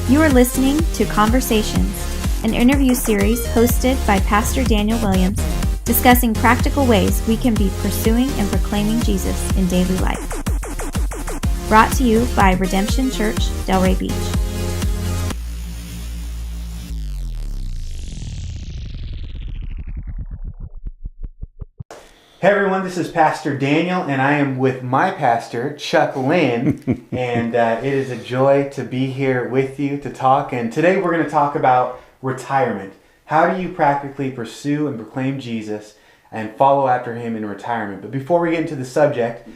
You are listening to Conversations, an interview series hosted by Pastor Daniel Williams, discussing practical ways we can be pursuing and proclaiming Jesus in daily life. Brought to you by Redemption Church, Delray Beach. Hey everyone, this is Pastor Daniel, and I am with my pastor, Chuck Lynn, and it is a joy to be here with you to talk. And today we're going to talk about retirement. How do you practically pursue and proclaim Jesus and follow after him in retirement? But before we get into the subject,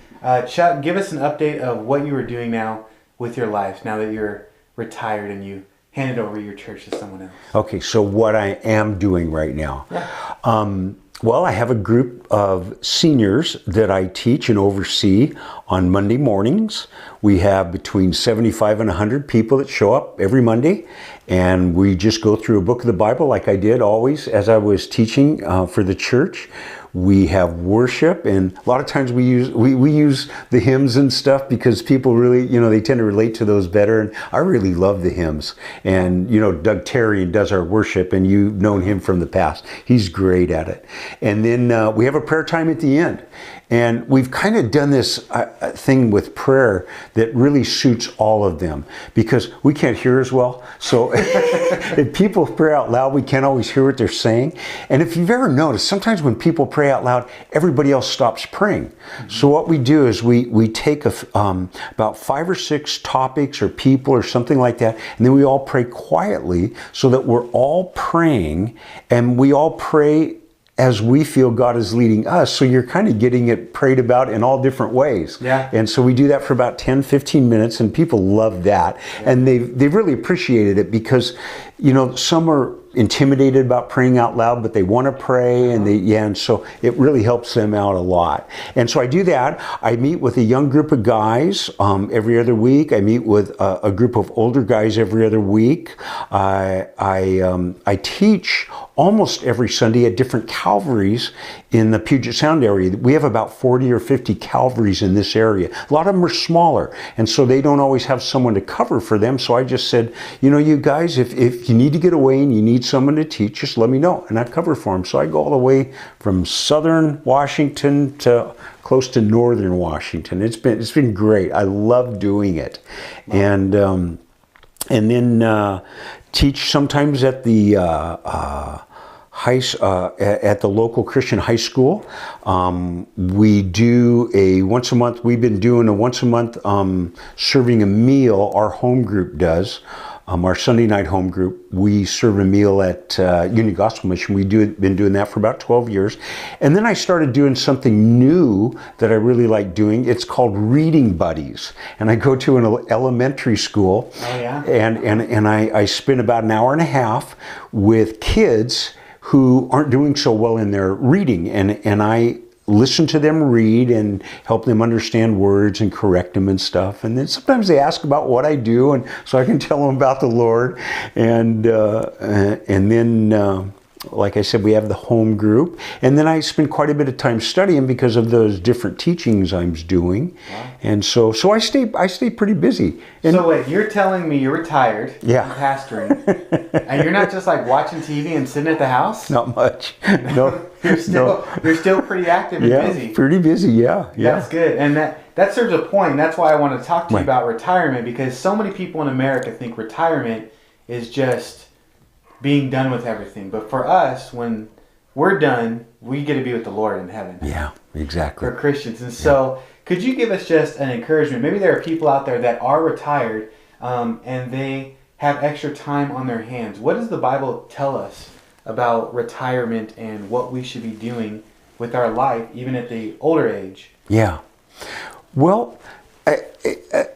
Chuck, give us an update of what you are doing now with your life, now that you're retired and you handed over your church to someone else. Okay, so what I am doing right now. Yeah. Well, I have a group of seniors that I teach and oversee on Monday mornings. We have between 75 and 100 people that show up every Monday, and we just go through a book of the Bible like I did always as I was teaching for the church. We have worship, and a lot of times we use the hymns and stuff because people really, they tend to relate to those better. And I really love the hymns. And, Doug Terry does our worship, and you've known him from the past. He's great at it. And then we have a prayer time at the end. And we've kind of done this thing with prayer that really suits all of them because we can't hear as well. So if people pray out loud, we can't always hear what they're saying. And if you've ever noticed, sometimes when people pray out loud, everybody else stops praying. Mm-hmm. So what we do is we take about 5 or 6 topics or people or something like that, and then we all pray quietly so that we're all praying, and we all pray as we feel God is leading us. So you're kind of getting it prayed about in all different ways. Yeah. And so we do that for about 10, 15 minutes, and people love that. Yeah. And they've really appreciated it because, some are intimidated about praying out loud, but they want to pray, and so it really helps them out a lot. And so I do that. I meet with a young group of guys every other week. I meet with a group of older guys every other week. I teach almost every Sunday at different Calvaries in the Puget Sound area. We have about 40 or 50 Calvaries in this area. A lot of them are smaller, and so they don't always have someone to cover for them. So I just said, you guys, if you need to get away and you need someone to teach, just let me know, and I cover for them. So I go all the way from southern Washington to close to northern Washington. It's been great. I love doing it. Wow. And then teach sometimes at the at the local Christian high school. We do once a month. We've been doing a once a month serving a meal. Our home group does. Our Sunday night home group, we serve a meal at Union Gospel Mission. Been doing that for about 12 years. And then I started doing something new that I really like doing. It's called Reading Buddies. And I go to an elementary school. Oh, yeah? And I spend about an hour and a half with kids who aren't doing so well in their reading. And I listen to them read and help them understand words and correct them and stuff. And then sometimes they ask about what I do, and so I can tell them about the Lord. And then, like I said, we have the home group. And then I spend quite a bit of time studying because of those different teachings I'm doing. Wow. And so I stay pretty busy. And so wait, you're telling me you're retired, yeah, pastoring, and you're not just like watching TV and sitting at the house? Not much. No. You're still pretty active and busy. Pretty busy, yeah. That's good. And that serves a point. That's why I want to talk to you about retirement, because so many people in America think retirement is just being done with everything. But for us, when we're done, we get to be with the Lord in heaven. Yeah, exactly. For Christians. And so could you give us just an encouragement? Maybe there are people out there that are retired and they have extra time on their hands. What does the Bible tell us about retirement and what we should be doing with our life, even at the older age? Yeah. Well,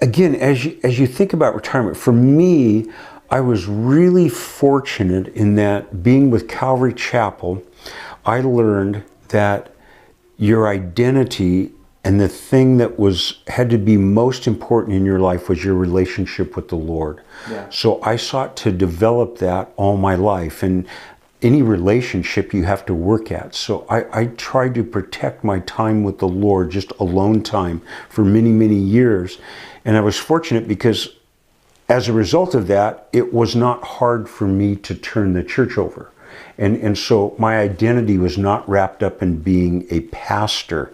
again, as you think about retirement, for me, I was really fortunate in that being with Calvary Chapel, I learned that your identity and the thing that had to be most important in your life was your relationship with the Lord. Yeah. So I sought to develop that all my life. And any relationship you have to work at. So I tried to protect my time with the Lord, just alone time, for many, many years. And I was fortunate because as a result of that, it was not hard for me to turn the church over. And so my identity was not wrapped up in being a pastor.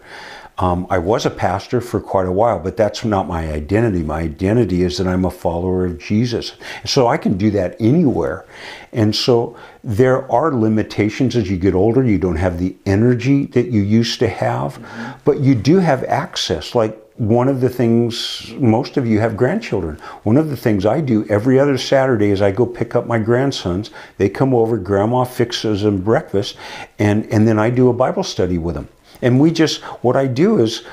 I was a pastor for quite a while, but that's not my identity. My identity is that I'm a follower of Jesus. So I can do that anywhere. And so there are limitations as you get older. You don't have the energy that you used to have, but you do have access. Like one of the things, most of you have grandchildren. One of the things I do every other Saturday is I go pick up my grandsons. They come over, Grandma fixes them breakfast, and then I do a Bible study with them. And what I do is,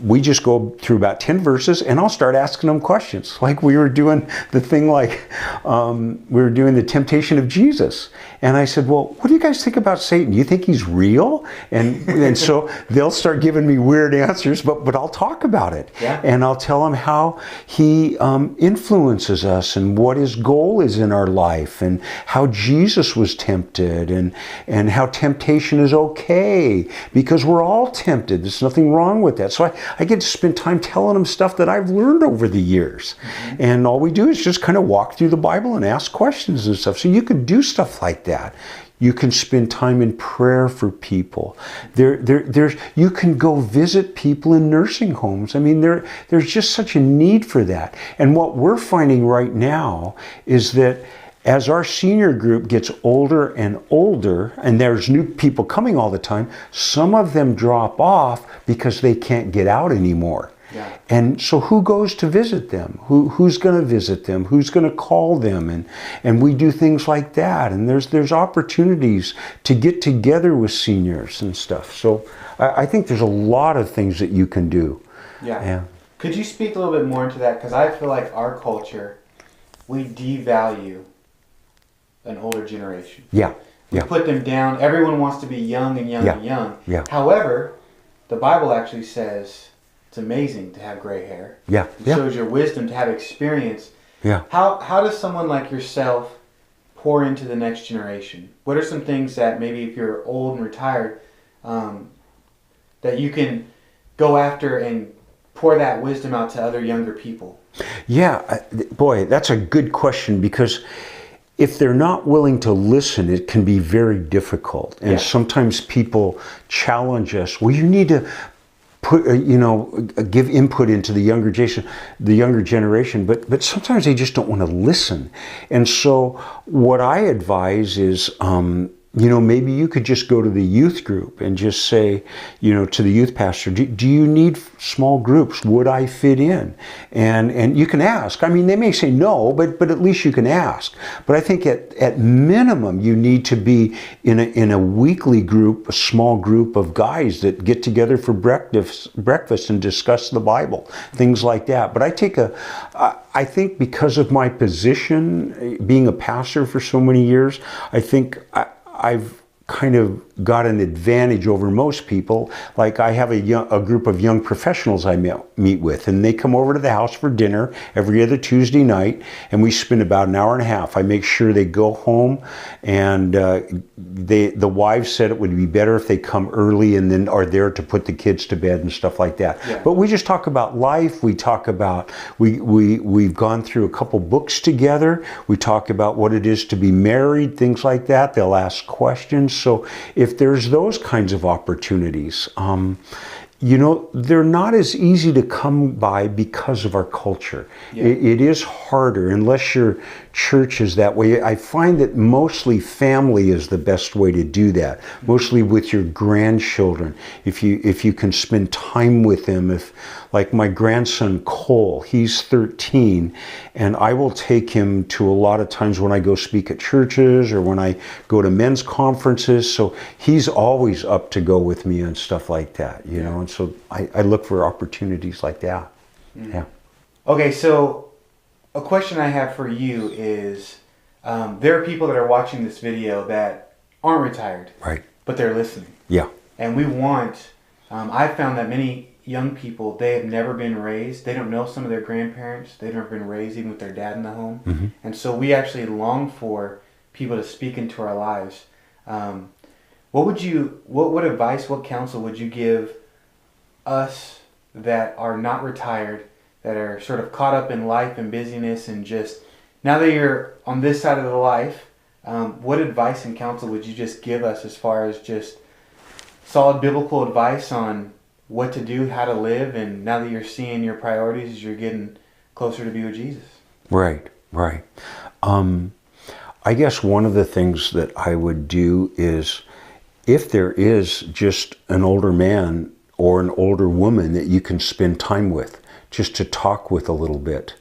we just go through about 10 verses and I'll start asking them questions. Like we were doing the thing we were doing the temptation of Jesus. And I said, well, what do you guys think about Satan? Do you think he's real? And so they'll start giving me weird answers, but I'll talk about it. Yeah. And I'll tell them how he influences us and what his goal is in our life and how Jesus was tempted and how temptation is okay because we're all tempted. There's nothing wrong with that. So I get to spend time telling them stuff that I've learned over the years. And all we do is just kind of walk through the Bible and ask questions and stuff. So you can do stuff like that. You can spend time in prayer for people. You can go visit people in nursing homes. I mean, there's just such a need for that. And what we're finding right now is that as our senior group gets older and older, and there's new people coming all the time, some of them drop off because they can't get out anymore. Yeah. And so who goes to visit them? Who's going to visit them? Who's going to call them? And we do things like that. And there's opportunities to get together with seniors and stuff. So I think there's a lot of things that you can do. Yeah. Could you speak a little bit more into that? Because I feel like our culture, we devalue an older generation. Yeah. We put them down. Everyone wants to be young and young and young. Yeah. However, the Bible actually says it's amazing to have gray hair. Yeah. It shows your wisdom to have experience. Yeah. How does someone like yourself pour into the next generation? What are some things that maybe if you're old and retired, that you can go after and pour that wisdom out to other younger people? Yeah, boy, that's a good question because if they're not willing to listen, it can be very difficult. And sometimes people challenge us. Well, you need to put, give input into the younger generation. But sometimes they just don't want to listen. And so what I advise is, maybe you could just go to the youth group and just say, to the youth pastor, do you need small groups? Would I fit in? And you can ask. I mean, they may say no, but at least you can ask. But I think at minimum, you need to be in a weekly group, a small group of guys that get together for breakfast and discuss the Bible, things like that. But I think because of my position, being a pastor for so many years, I think I've kind of got an advantage over most people. Like I have a group of young professionals I meet with, and they come over to the house for dinner every other Tuesday night, and we spend about an hour and a half. I make sure they go home, and the wives said it would be better if they come early and then are there to put the kids to bed and stuff like that. Yeah. But we just talk about life. We talk about, we've gone through a couple books together. We talk about what it is to be married, things like that. They'll ask questions. So if there's those kinds of opportunities, they're not as easy to come by because of our culture. Yeah. It is harder unless your church is that way. I find that mostly family is the best way to do that. Mostly with your grandchildren. If you can spend time with them. Like my grandson Cole, he's 13, and I will take him to a lot of times when I go speak at churches or when I go to men's conferences. So he's always up to go with me and stuff like that, and so I look for opportunities like that. Mm. Yeah. Okay, so a question I have for you is, there are people that are watching this video that aren't retired, Right. but they're listening. Yeah. And we want, I've found that many young people, they have never been raised. They don't know some of their grandparents. They've never been raised even with their dad in the home. Mm-hmm. And so we actually long for people to speak into our lives. What advice, what counsel would you give us that are not retired, that are sort of caught up in life and busyness, and just now that you're on this side of the life, what advice and counsel would you just give us as far as just solid biblical advice on what to do, how to live, and now that you're seeing your priorities as you're getting closer to be with Jesus? Right. I guess one of the things that I would do is, if there is just an older man or an older woman that you can spend time with, just to talk with a little bit.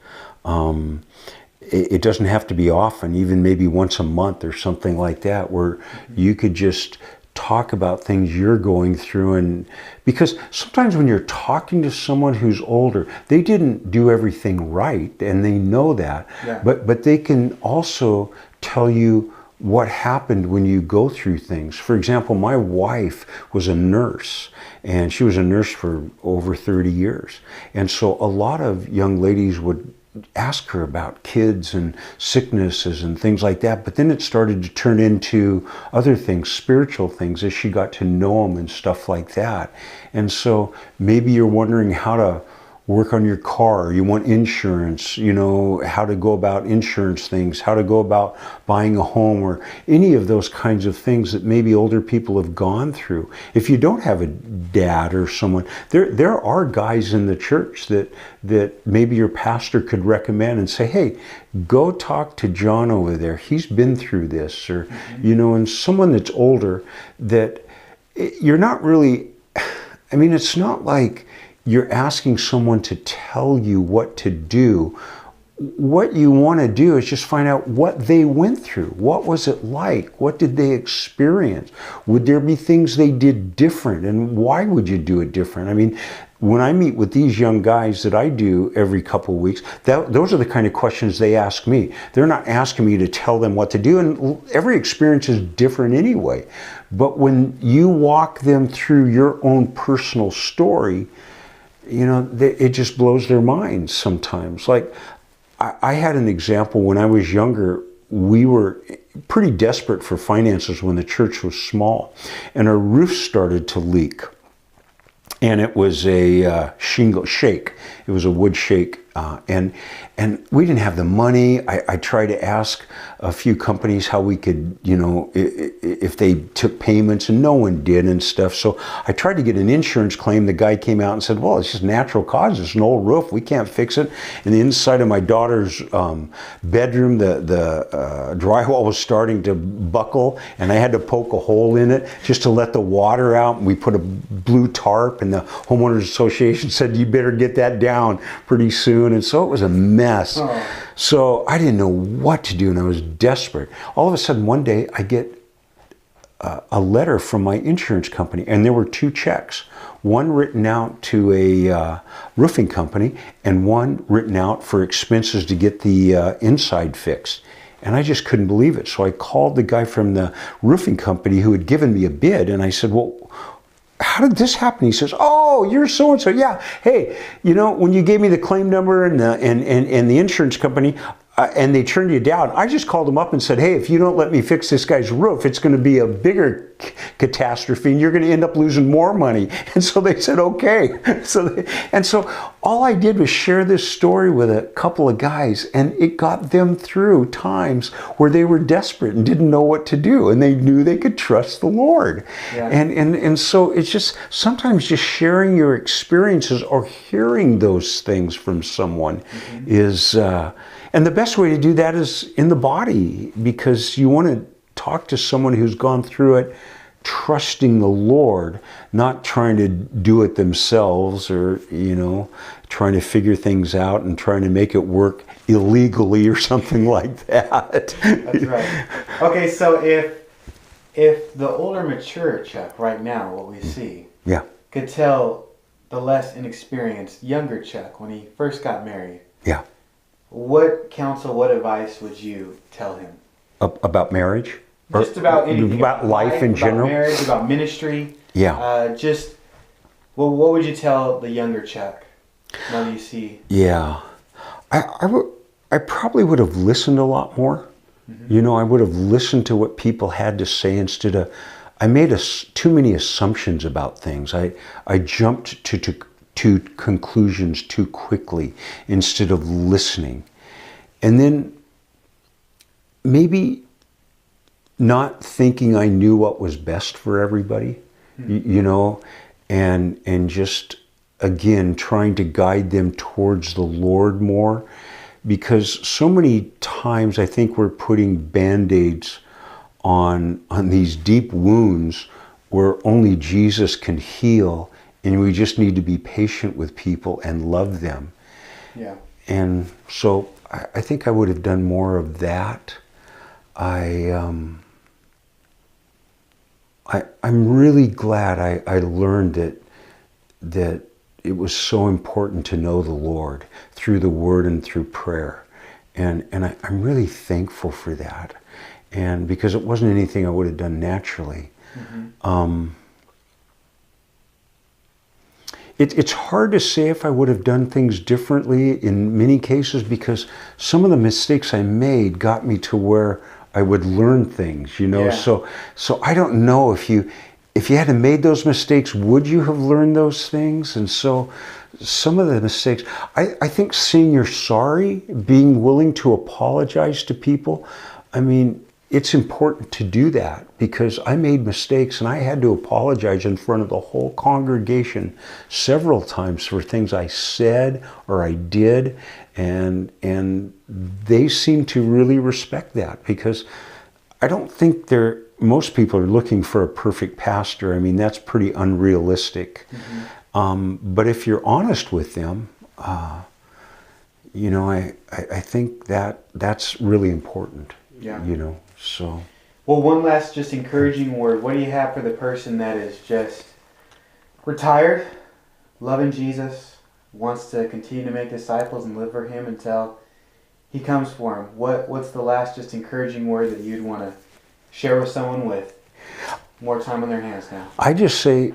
It doesn't have to be often, even maybe once a month or something like that, where you could just talk about things you're going through. And because sometimes when you're talking to someone who's older, they didn't do everything right, and they know that. Yeah. But they can also tell you what happened when you go through things. For example, my wife was a nurse, and she was a nurse for over 30 years. And so a lot of young ladies would ask her about kids and sicknesses and things like that. But then it started to turn into other things, spiritual things, as she got to know them and stuff like that. And so maybe you're wondering how to work on your car, you want insurance, how to go about insurance things, how to go about buying a home, or any of those kinds of things that maybe older people have gone through. If you don't have a dad or someone, there are guys in the church that maybe your pastor could recommend and say, hey, go talk to John over there. He's been through this. Or, and someone that's older, that you're not really, it's not like you're asking someone to tell you what to do. What you want to do is just find out what they went through. What was it like? What did they experience? Would there be things they did different? And why would you do it different? When I meet with these young guys that I do every couple of weeks, those are the kind of questions they ask me. They're not asking me to tell them what to do, and every experience is different anyway. But when you walk them through your own personal story, it just blows their minds sometimes. Like, I had an example when I was younger. We were pretty desperate for finances when the church was small, and our roof started to leak. And it was a shingle shake. It was a wood shake. And we didn't have the money. I tried to ask a few companies how we could, if they took payments, and no one did and stuff. So I tried to get an insurance claim. The guy came out and said, well, it's just natural causes. It's an old roof. We can't fix it. And the inside of my daughter's bedroom, the drywall was starting to buckle, and I had to poke a hole in it just to let the water out. And we put a blue tarp, and the homeowners association said, you better get that down pretty soon. And so it was a mess. Oh. So I didn't know what to do, and I was desperate. All of a sudden, one day, I get a letter from my insurance company, and there were 2 checks. One written out to a roofing company, and one written out for expenses to get the inside fixed. And I just couldn't believe it. So I called the guy from the roofing company who had given me a bid, and I said, well, how did this happen? He says, oh, you're so-and-so. Yeah. Hey, when you gave me the claim number and the insurance company, and they turned you down, I just called them up and said, hey, if you don't let me fix this guy's roof, it's going to be a bigger catastrophe, and you're going to end up losing more money. And so they said, okay. So all I did was share this story with a couple of guys, and it got them through times where they were desperate and didn't know what to do, and they knew they could trust the Lord. Yeah. And so it's just sometimes just sharing your experiences or hearing those things from someone is and the best way to do that is in the body, because you want to talk to someone who's gone through it, trusting the Lord, not trying to do it themselves, or, trying to figure things out and trying to make it work illegally or something like that. That's right. Okay, so if the older, mature Chuck right now, what we see, could tell the less inexperienced, younger Chuck when he first got married, what counsel, what advice would you tell him? About marriage? Just about anything. About life in general? About marriage, about ministry. Yeah. What would you tell the younger Chuck now that you see? Yeah. I probably would have listened a lot more. I would have listened to what people had to say instead of, I made too many assumptions about things. I jumped to to conclusions too quickly instead of listening. And then maybe not thinking I knew what was best for everybody, you know, and just, again, trying to guide them towards the Lord more. Because so many times I think we're putting Band-Aids on these deep wounds where only Jesus can heal, and we just need to be patient with people and love them. Yeah. And so I think I would have done more of that. I'm really glad I learned that it was so important to know the Lord through the Word and through prayer. And I'm really thankful for that. And because it wasn't anything I would have done naturally. It's hard to say if I would have done things differently in many cases, because some of the mistakes I made got me to where I would learn things, you know. Yeah. So I don't know if you hadn't made those mistakes, would you have learned those things? And so some of the mistakes, I think saying you're sorry, being willing to apologize to people, I mean, it's important to do that, because I made mistakes and I had to apologize in front of the whole congregation several times for things I said or I did, and they seem to really respect that, because I don't think most people are looking for a perfect pastor. I mean, that's pretty unrealistic. But if you're honest with them, you know, I think that's really important. Yeah. You know, so. Well, one last just encouraging word. What do you have for the person that is just retired, loving Jesus, wants to continue to make disciples and live for Him until He comes for him? What's the last just encouraging word that you'd want to share with someone with more time on their hands now? I just say,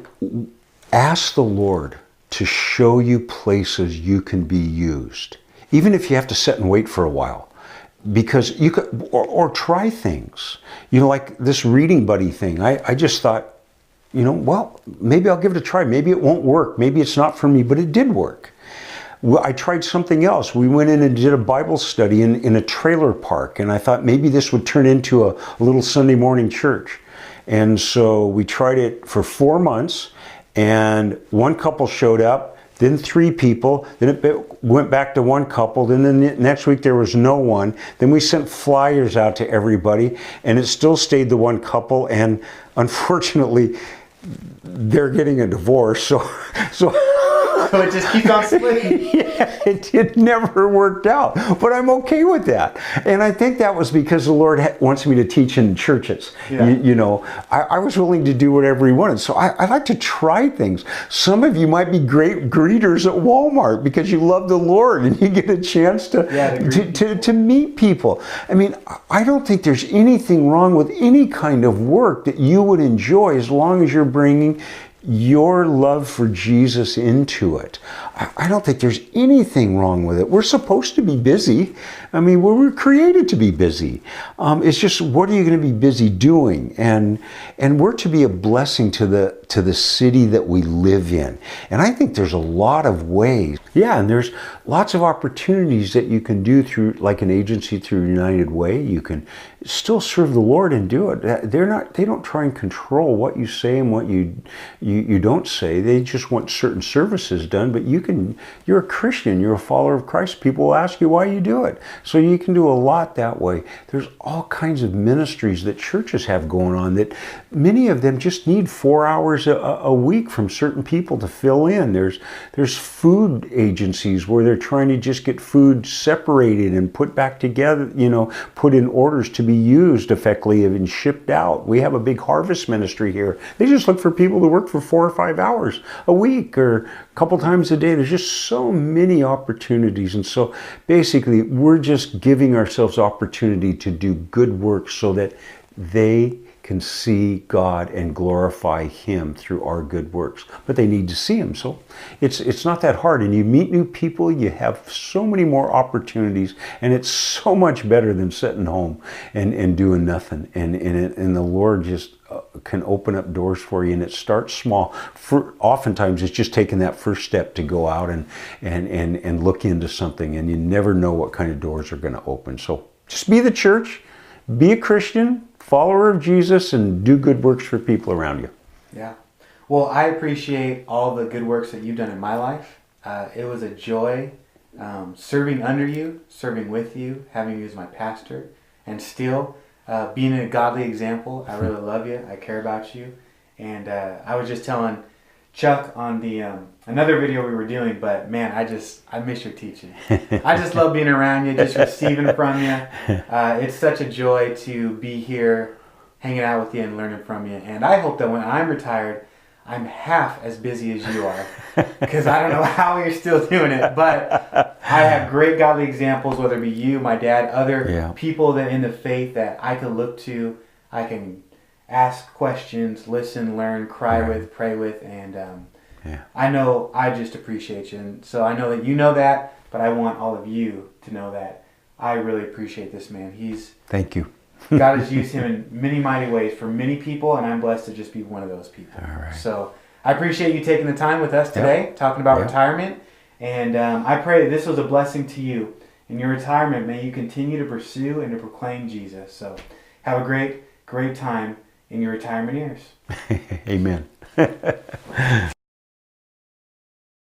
ask the Lord to show you places you can be used, even if you have to sit and wait for a while. Because you could, or try things, you know, like this reading buddy thing. I just thought, you know, well, maybe I'll give it a try. Maybe it won't work. Maybe it's not for me, but it did work. Well, I tried something else. We went in and did a Bible study in a trailer park, and I thought maybe this would turn into a little Sunday morning church. And so we tried it for 4 months, and one couple showed up, then 3 people, then it went back to 1 couple, then the next week there was no one. Then we sent flyers out to everybody, and it still stayed the 1 couple, and unfortunately they're getting a divorce, so So it just keeps on splitting. yeah, it never worked out, but I'm okay with that. And I think that was because the Lord wants me to teach in churches. Yeah. You know, I was willing to do whatever He wanted. So I like to try things. Some of you might be great greeters at Walmart because you love the Lord and you get a chance to meet people. I mean, I don't think there's anything wrong with any kind of work that you would enjoy as long as you're bringing your love for Jesus into it. I don't think there's anything wrong with it. We're supposed to be busy. I mean, we're created to be busy. It's just, what are you going to be busy doing? And we're to be a blessing to the city that we live in. And I think there's a lot of ways. Yeah, and there's lots of opportunities that you can do through, like an agency through United Way. You can still serve the Lord and do it. They don't try and control what you say and what you don't say. They just want certain services done, but you're a Christian, you're a follower of Christ. People will ask you why you do it. So you can do a lot that way. There's all kinds of ministries that churches have going on that many of them just need 4 hours a week from certain people to fill in. There's food agencies where they're trying to just get food separated and put back together, you know, put in orders to be used effectively and shipped out. We have a big harvest ministry here. They just look for people to work for 4 or 5 hours a week or a couple times a day. There's just so many opportunities. And so basically we're just giving ourselves opportunity to do good work so that they can see God and glorify Him through our good works. But they need to see Him. So it's not that hard. And you meet new people, you have so many more opportunities, and it's so much better than sitting home and doing nothing. And the Lord just can open up doors for you, and it starts small. Oftentimes it's just taking that first step to go out and look into something, and you never know what kind of doors are going to open. So just be the church, be a Christian, follower of Jesus, and do good works for people around you. Yeah. Well, I appreciate all the good works that you've done in my life. It was a joy serving under you, serving with you, having you as my pastor, and still being a godly example. I really love you. I care about you. And I was just telling Chuck on the another video we were doing, but man, I miss your teaching. I just love being around you, just receiving from you. It's such a joy to be here, hanging out with you and learning from you. And I hope that when I'm retired, I'm half as busy as you are, because I don't know how you're still doing it. But I have great godly examples, whether it be you, my dad, other people that in the faith that I can look to. I can ask questions, listen, learn, cry with, pray with, and I know I just appreciate you. And so I know that you know that, but I want all of you to know that I really appreciate this man. Thank you. God has used him in many mighty ways for many people, and I'm blessed to just be one of those people. All right. So I appreciate you taking the time with us today, talking about retirement, and I pray that this was a blessing to you. In your retirement, may you continue to pursue and to proclaim Jesus. So have a great, great time in your retirement years. Amen.